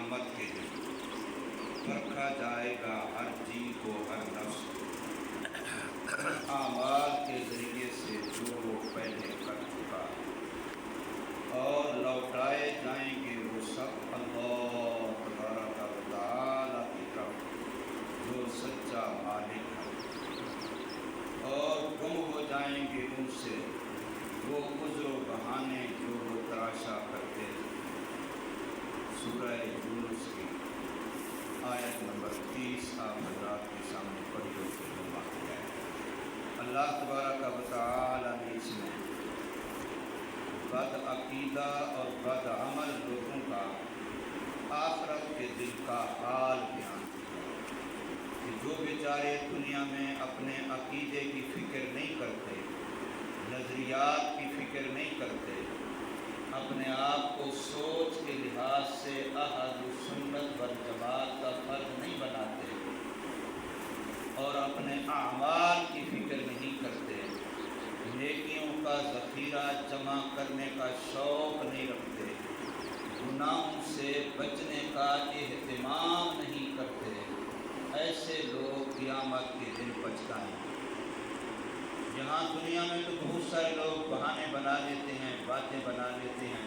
قیامت کے دن پرکھا جائے گا ہر جی کو، ہر نفس اعمال کے ذریعے سے جو وہ پہلے کر چکا، اور لوٹائے جائیں گے وہ سب اللہ تبارک و تعالی کی طرف جو سچا مالک ہے، اور گم ہو جائیں گے ان سے وہ عذر و بہانے جو وہ تراشا کرتے تھے۔ سورہ یونس کی آیت نمبر 30 آپ حضرات کے سامنے پڑھی ہو کے جمع کیا ہے۔ اللہ تبارک و تعالی نے اس میں بد عقیدہ اور بد عمل لوگوں کا آخرت کے دل کا حال بیان کیا کہ جو بیچارے دنیا میں اپنے عقیدے کی فکر نہیں کرتے، نظریات کی فکر نہیں کرتے، اپنے آپ کو سوچ کے لحاظ سے اہل سنت والجماعت کا فرد نہیں بناتے، اور اپنے اعمال کی فکر نہیں کرتے، نیکیوں کا ذخیرہ جمع کرنے کا شوق نہیں رکھتے، گناہوں سے بچنے کا اہتمام نہیں کرتے، ایسے لوگ قیامت کے دن پچھتائیں گے۔ یہاں دنیا میں تو بہت سارے لوگ بہانے بنا لیتے ہیں، باتیں بنا لیتے ہیں۔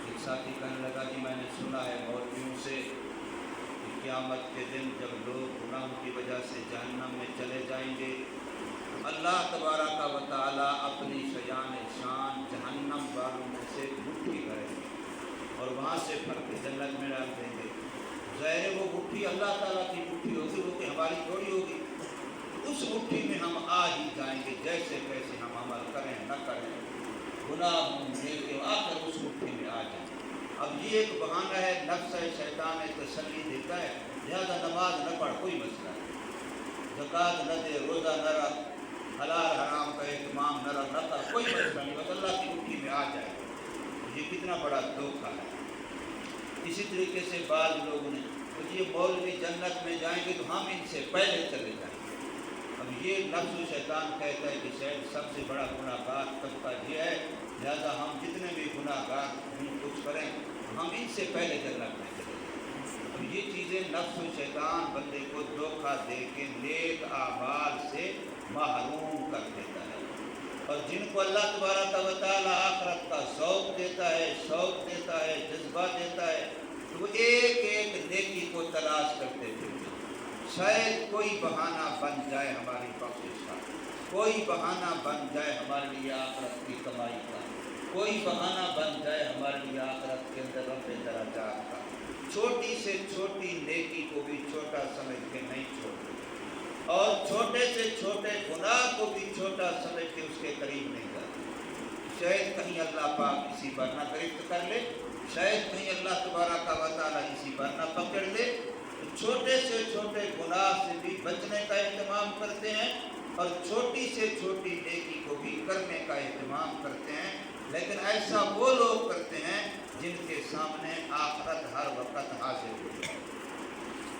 ایک ساتھی کہنے لگا کہ میں نے سنا ہے مولویوں سے کہ قیامت کے دن جب لوگ گناہوں کی وجہ سے جہنم میں چلے جائیں گے، اللہ تبارک و تعالی اپنی شیان شان جہنم والوں میں سے مٹھی کریں گے اور وہاں سے پھڑ کے جنت میں ڈال دیں گے۔ ظاہر وہ مٹھی اللہ تعالیٰ کی مٹھی ہوگی، وہ کہ ہماری تھوڑی ہوگی۔ اس مٹھی میں ہم آ ہی جائیں گے، جیسے کیسے ہم عمل کریں نہ کریں، گناہ ہوں نیکی ہوں، آخر اس مٹھی میں آ جائیں۔ اب یہ ایک بہانہ ہے، نفس ہے، شیطان ہے، تسلی دیتا ہے، لہذا نماز نہ پڑھ، کوئی مسئلہ نہیں، زکوٰۃ نہ دے، روزہ نہ رکھ، حلال حرام کا اہتمام نہ رکھ، نہ کر، کوئی مسئلہ نہیں، بس اللہ کی مٹھی میں آ جائے۔ یہ کتنا بڑا دھوکہ ہے۔ اسی طریقے سے بعض لوگوں نے یہ مولوی جنت میں جائیں گے تو ہم ان سے پہلے چلے جائیں گے۔ اب یہ نفس و شیطان کہتا ہے کہ شاید سب سے بڑا گناہ گار طبقہ یہ ہے، لہذا ہم جتنے بھی گناہ گار کچھ کریں ہم ان سے پہلے جنت میں چلے جائیں۔ اب یہ چیزیں نفس و شیطان بندے کو دھوکہ دے کے نیک اعمال سے محروم کر دیتا ہے، اور جن کو اللہ تبارک و تعالی آخرت کا ذوق دیتا ہے، شوق دیتا ہے، جذبہ دیتا ہے، تو وہ ایک ایک نیکی کو تلاش کرتے پھرتے ہیں۔ شاید کوئی بہانہ بن جائے ہماری بخشش کا، کوئی بہانہ بن جائے ہمارے لیے آخرت کی کمائی کا، کوئی بہانہ بن جائے ہمارے لیے آخرت کے اندر رفع درجات کا۔ چھوٹی سے چھوٹی نیکی کو بھی چھوٹا سمجھ کے نہیں چھوڑتے، اور چھوٹے سے چھوٹے گناہ کو بھی چھوٹا سمجھ کے اس کے قریب نہیں جاتے۔ شاید کہیں اللہ پاک اسی پر نہ گرفت کر لے، شاید کہیں اللہ تبارک و تعالیٰ اسی پر نہ پکڑ لے، تو چھوٹے سے چھوٹے گناہ سے بھی بچنے کا اہتمام کرتے ہیں، اور چھوٹی سے چھوٹی نیکی کو بھی کرنے کا اہتمام کرتے ہیں۔ لیکن ایسا وہ لوگ کرتے ہیں جن کے سامنے آخرت ہر وقت حاضر ہو جائے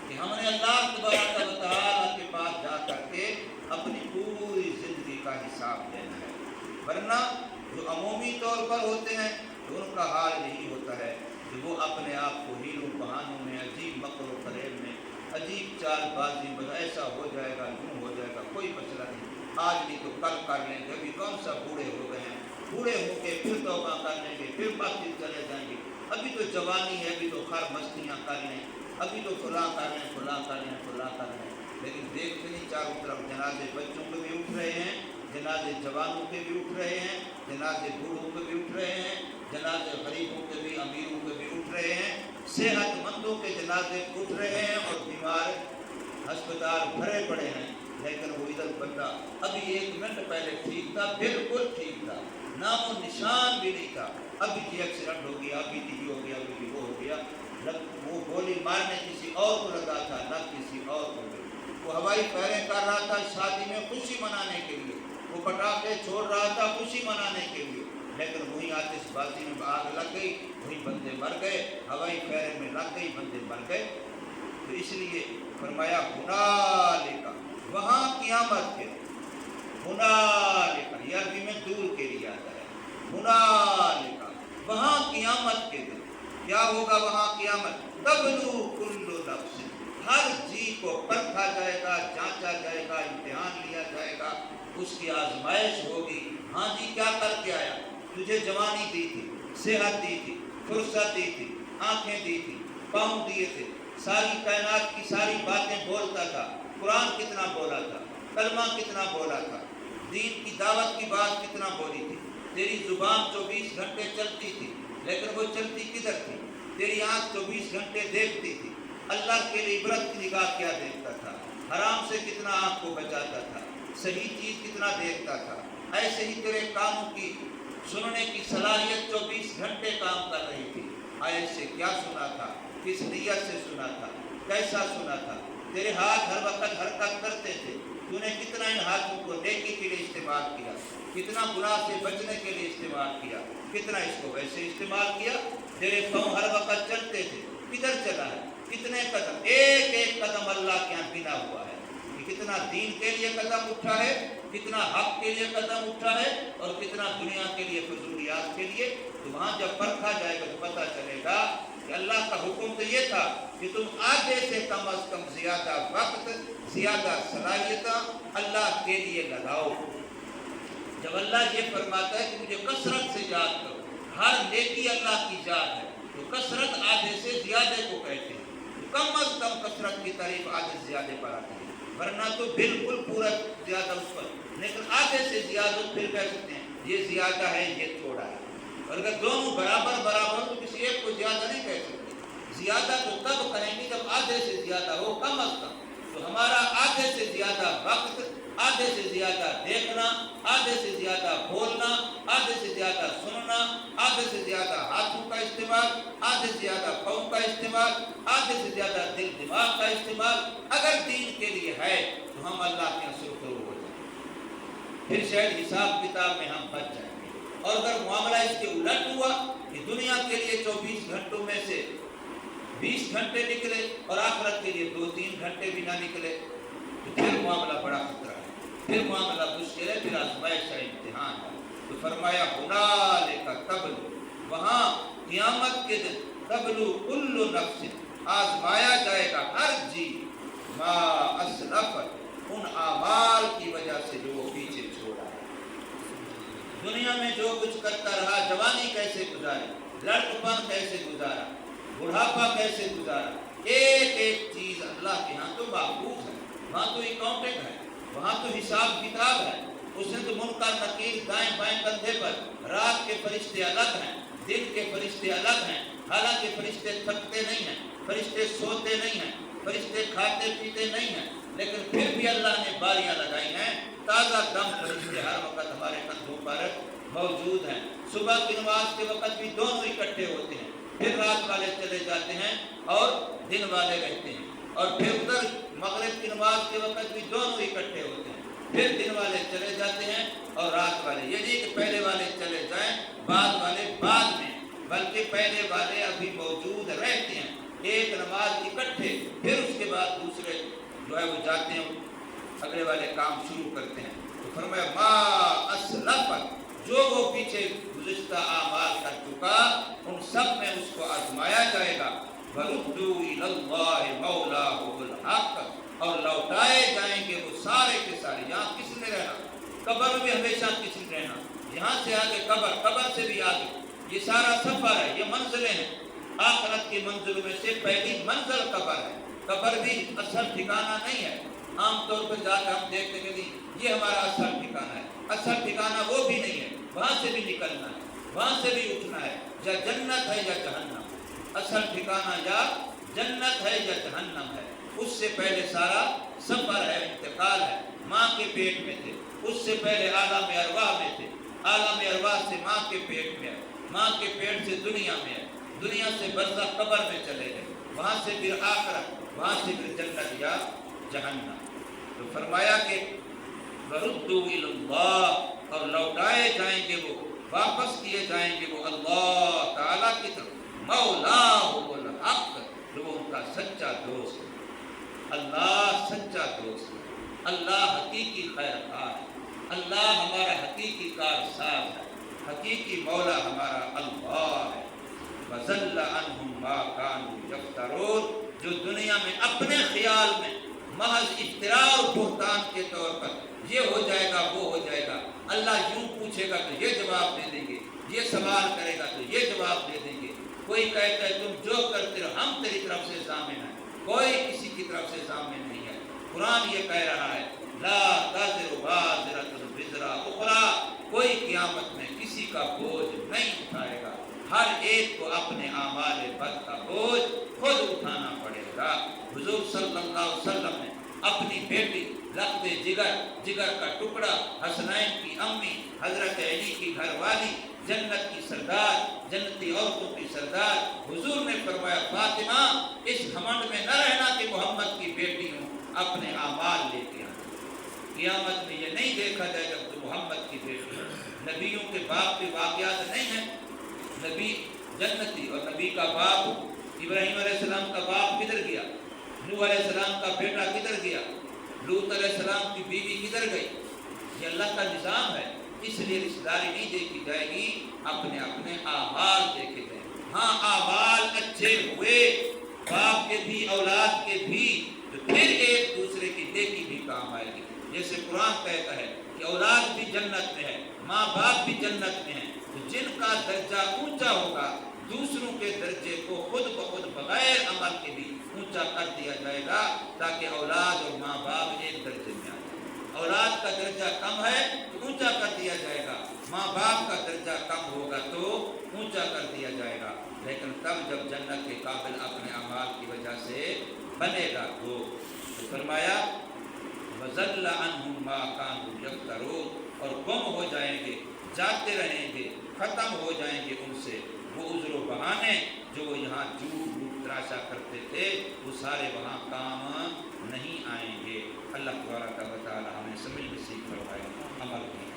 کہ ہم نے اللہ تبارک و تعالیٰ کے پاس جا کر کے اپنی پوری زندگی کا حساب دینا ہے۔ ورنہ جو عمومی طور پر ہوتے ہیں تو ان کا حال یہی ہوتا ہے کہ وہ اپنے آپ کو ہیلوں بہانوں میں، عجیب مکر و فریب میں، عجیب چال بازی میں، ایسا ہو جائے گا، یوں ہو جائے گا، کوئی مسئلہ نہیں، آج نہیں تو کل کر لیں گے، ابھی کون سا بوڑھے ہو گئے ہیں، بوڑھے ہو کے پھر توبہ کر لیں گے، پھر مسجد چلے جائیں گے، ابھی تو جوانی ہے، ابھی تو خیر مستیاں کر لیں، ابھی تو فلاں کر لیں، فلاں کر لیں، فلاں کر لیں۔ لیکن دیکھتے نہیں چاروں طرف جنازے بچوں کے بھی اٹھ رہے ہیں، جنازے جوانوں کے بھی اٹھ رہے ہیں، جنازے بوڑھوں کے بھی اٹھ رہے ہیں، جنازے غریبوں کے بھی، امیروں کے بھی اٹھ رہے ہیں، صحت مندوں کے جنازے اٹھ رہے ہیں، اور بیمار ہسپتال بھرے پڑے ہیں۔ لیکن وہ ادھر بندہ ابھی 1 منٹ پہلے ٹھیک تھا، بالکل ٹھیک تھا، نام و نشان بھی نہیں تھا، ابھی یہ ایکسیڈنٹ ہو گیا، ابھی یہ ہو گیا، ابھی وہ ہو گیا، وہ گولی مارنے کسی اور کو لگا تھا، نہ کسی اور کو بھی۔ وہ ہوائی پھیریں کر رہا تھا شادی میں خوشی منانے کے لیے، وہ پٹاخے چھوڑ رہا تھا خوشی منانے کے لیے، لیکن وہی آتش بازی میں آگ لگ گئی، وہی بندے مر گئے، ہوائی پھیرے میں لگ گئی، بندے مر گئے۔ تو اس لیے فرمایا ہنالک، وہاں قیامت کے، ہنالک یہ عربی میں دور کے لیے آتا ہے، ہنالک وہاں قیامت کے دن کیا ہوگا؟ وہاں قیامت تبلو کل نفس، ہر جی کو پرکھا جائے گا، جانچا جائے گا، امتحان لیا جائے گا، اس کی آزمائش ہوگی۔ ہاں جی کیا کر کے آیا؟ تجھے جوانی دی تھی، صحت دی تھی، فرصت دی تھی، آنکھیں دی تھی، پاؤں دیے تھے، ساری کائنات کی ساری باتیں بولتا تھا، قرآن کتنا بولا تھا، کلمہ کتنا بولا تھا، دین کی دعوت کی بات کتنا بولی تھی، تیری زبان 24 گھنٹے چلتی تھی، لیکن وہ چلتی کدھر تھی؟ تیری آنکھ 24 گھنٹے دیکھتی تھی، اللہ کے لیے عبرت کی نگاہ کیا دیکھتا تھا، حرام سے کتنا آنکھ کو بچاتا تھا، صحیح چیز کتنا دیکھتا تھا۔ ایسے ہی تیرے کانوں کی سننے کی صلاحیت 24 گھنٹے کام کر رہی تھی، آیت سے کیا سنا تھا، کس نیت سے سنا تھا، کیسا سنا تھا، تیرے ہاتھ ہر وقت حرکت کرتے تھے، تو نے کتنا ان ہاتھوں کو نیکی کے لیے استعمال کیا، کتنا گناہ سے بچنے کے لیے استعمال کیا، کتنا اس کو ویسے استعمال کیا۔ تیرے پاؤں ہر وقت چلتے تھے، کدھر چلا ہے، کتنے قدم، ایک ایک قدم اللہ کے یہاں بنا ہوا ہے کہ کتنا دین کے لیے قدم اٹھا ہے، کتنا حق کے لیے قدم اٹھا ہے، اور کتنا دنیا کے لیے، فضولیات کے لیے۔ تو وہاں جب پرکھا جائے گا تو پتہ چلے گا کہ اللہ کا حکم تو یہ تھا کہ تم آدھے سے کم از کم زیادہ وقت، زیادہ صلاحیتیں اللہ کے لیے لگاؤ۔ جب اللہ یہ فرماتا ہے کہ مجھے کثرت سے یاد کرو، ہر نیکی اللہ کی یاد ہے، تو کثرت آدھے سے زیادہ کو کہتے ہیں، تو کم از کم کثرت کی تعریف آدھے سے زیادہ پر آتی ہے، ورنہ تو بالکل پورا زیادہ اس پر، لیکن آدھے سے زیادہ پھر کہہ سکتے ہیں یہ زیادہ ہے یہ تھوڑا ہے، اور اگر دونوں برابر برابر تو کسی ایک کو زیادہ نہیں کہہ سکتے۔ زیادہ تو تب کہیں گے جب آدھے سے زیادہ ہو، کم از کم۔ تو ہمارا آدھے سے زیادہ وقت، آدھے سے زیادہ دیکھنا، آدھے سے زیادہ بولنا، آدھے سے زیادہ سننا، آدھے سے زیادہ ہاتھوں کا استعمال، آدھے سے زیادہ پاؤں کا استعمال، آدھے سے زیادہ دل دماغ کا استعمال اگر دین کے لیے ہے تو ہم اللہ کے سرخرو ہو جائیں گے، پھر شاید حساب کتاب میں ہم بچ جائیں گے۔ اور اگر معاملہ اس کے الٹ ہوا کہ دنیا کے لیے 24 گھنٹوں میں سے 20 گھنٹے نکلے اور آخرت کے لیے 2-3 گھنٹے بھی نہ نکلے تو پھر معاملہ بڑا خطرہ ہے، پھر معاملہ مشکل ہے، پھر آزمائش کا امتحان ہے۔ تو فرمایا ہنالک تبلو، وہاں قیامت کے دن تبلو کل نفس، آزمایا جائے گا ہر جی، ما اسلفت، ان اعمال کی وجہ سے جو وہ پیچھے چھوڑا ہے۔ دنیا میں جو کچھ کرتا رہا، جوانی کیسے گزاری، لڑکپن کیسے گزارا، بڑھاپا کیسے گزارا، ایک ایک چیز اللہ کے ہاں تو محفوظ ہے، وہاں تو اکاؤنٹنگ ہے، وہاں تو حساب کتاب ہے۔ اس نے تو منکر نکیر دائیں بائیں کندھے پر، رات کے فرشتے الگ ہیں، دن کے فرشتے الگ ہیں، حالانکہ فرشتے تھکتے نہیں ہیں، فرشتے سوتے نہیں ہیں، فرشتے کھاتے پیتے نہیں ہیں، لیکن پھر بھی اللہ نے باریاں لگائی ہیں، تازہ دم فرشتے ہر وقت ہمارے کندھوں پر موجود ہیں۔ صبح کی نماز کے وقت بھی دونوں اکٹھے ہوتے ہیں، پھر رات والے چلے جاتے ہیں اور دن والے رہتے ہیں، اور پھر ادھر مغرب کی نماز کے وقت بھی دونوں اکٹھے ہوتے ہیں، پھر دن والے چلے جاتے ہیں اور رات والے، یہ نہیں کہ پہلے والے چلے جائیں بعد والے بعد میں، بلکہ پہلے والے ابھی موجود رہتے ہیں، ایک نماز اکٹھے، پھر اس کے بعد دوسرے جو ہے وہ جاتے ہیں، اگلے والے کام شروع کرتے ہیں۔ تو فرمایا ما اسلفت، جو وہ پیچھے گزشتہ اعمال کر چکا ان سب میں اس کو آزمایا جائے گا۔ وَرُدُّوا إِلَى اللَّهِ مَوْلَاهُمُ الْحَقِّ، اور لوٹائے جائیں گے وہ سارے کے سارے۔ یہاں کس نے رہنا؟ قبر میں ہمیشہ کس نے رہنا؟ یہاں سے آگے قبر، قبر سے بھی آگے، یہ سارا سفر ہے، یہ منزلیں ہیں۔ آخرت کی منزلوں میں سے پہلی منزل قبر ہے۔ قبر بھی اصل ٹھکانہ نہیں ہے، عام طور پر جا کر ہم دیکھتے کہ یہ ہمارا اصل ٹھکانہ ہے، اصل ٹھکانہ وہ بھی نہیں ہے، وہاں سے بھی نکلنا ہے، وہاں سے بھی اٹھنا ہے، یا جنت ہے یا جہنم، اصل ٹھکانہ یا جنت ہے یا جہنم ہے۔ اس سے پہلے سارا سفر ہے، انتقال ہے۔ ماں کے پیٹ میں تھے، اس سے پہلے عالم ارواح میں تھے، عالم ارواح سے ماں کے پیٹ میں ہے، ماں کے پیٹ سے دنیا میں ہے، دنیا سے برزخ قبر میں چلے گئے، وہاں سے پھر آخرت، وہاں سے پھر جنت یا جہنم۔ تو فرمایا کہ وَرُدُّوا إِلَى اللَّهِ، اور لوٹائے جائیں گے وہ، واپس کیے جائیں گے وہ اللہ تعالیٰ کی طرف، مولاہم الحق، جو ان کا سچا دوست ہے۔ اللہ سچا دوست ہے، اللہ حقیقی خیر خواہ ہے، اللہ ہمارا حقیقی کار ساز ہے، حقیقی مولا ہمارا اللہ ہے۔ وَضَلَّ عَنْهُمْ مَا كَانُوا يَفْتَرُونَ، جو دنیا میں اپنے خیال میں محض افتراء اور بہتان کے طور پر یہ ہو جائے گا وہ ہو جائے گا، اللہ یوں پوچھے گا تو یہ جواب دے دیں گے، یہ سوال کرے گا تو یہ جواب دے دیں گے، کوئی کہتا ہے تم جو کرتے رہو ہم تیری طرف سے ضامن ہیں، کوئی کسی کی طرف سے ضامن نہیں ہے۔ قرآن یہ کہہ رہا ہے لا تزر وازرۃ وزر اخری، کوئی قیامت میں کسی کا بوجھ نہیں اٹھائے گا، ہر ایک کو اپنے اعمال بد کا بوجھ خود اٹھانا پڑے گا۔ حضور صلی اللہ علیہ وسلم نے اپنی بیٹی لخت جگر کا ٹکڑا، حسنین کی امی حضرت علی کی گھر والی، جنت کی سردار، جنتی عورتوں کی سردار، حضور نے فرمایا فاطمہ اس گھمنڈ میں نہ رہنا کہ محمد کی بیٹی ہوں، اپنے اعمال لے کے آنا۔ قیامت میں یہ نہیں دیکھا جائے گا کہ محمد کی بیٹی ہے۔ نبیوں کے باپ کے واقعات نہیں ہیں، نبی جنتی اور نبی کا باپ ابراہیم علیہ السلام کا باپ کدھر گیا، نوح علیہ السلام کا بیٹا کدھر گیا، لوط علیہ السلام کی بیوی کدھر گئی، یہ اللہ کا نظام ہے، اس لیے رشتہ داری نہیں دیکھی جائے گی، اپنے اپنے اعمال دیکھے جائیں گے۔ ہاں اعمال اچھے ہوئے باپ کے بھی اولاد کے بھی تو پھر ایک دوسرے کی نیکی بھی کام آئے گی، جیسے قرآن کہتا ہے کہ اولاد بھی جنت میں ہے، ماں باپ بھی جنت میں ہیں، تو جن کا درجہ اونچا ہوگا دوسروں کے درجے کو خود بخود بغیر عمل کے بھی اونچا کر دیا جائے گا، تاکہ اولاد اور ماں باپ ایک درجے میں آ جائے۔ اولاد کا درجہ کم ہے تو اونچا کر دیا جائے گا، ماں باپ کا درجہ کم ہوگا تو اونچا کر دیا جائے گا، لیکن تب جب جنت کے قابل اپنے اعمال کی وجہ سے بنے گا تو فرمایا وَضَلَّ عَنْهُمْ مَا كَانُوا يَفْتَرُونَ، اور گم ہو جائیں گے، جاتے رہیں گے، ختم ہو جائیں گے ان سے وہ عذر و بہانے جو وہ یہاں جھوٹ تراشا کرتے تھے، وہ سارے وہاں کام نہیں آئیں گے۔ اللہ تبارک و تعالی ہمیں سمجھ نصیب فرمائے، عمل کی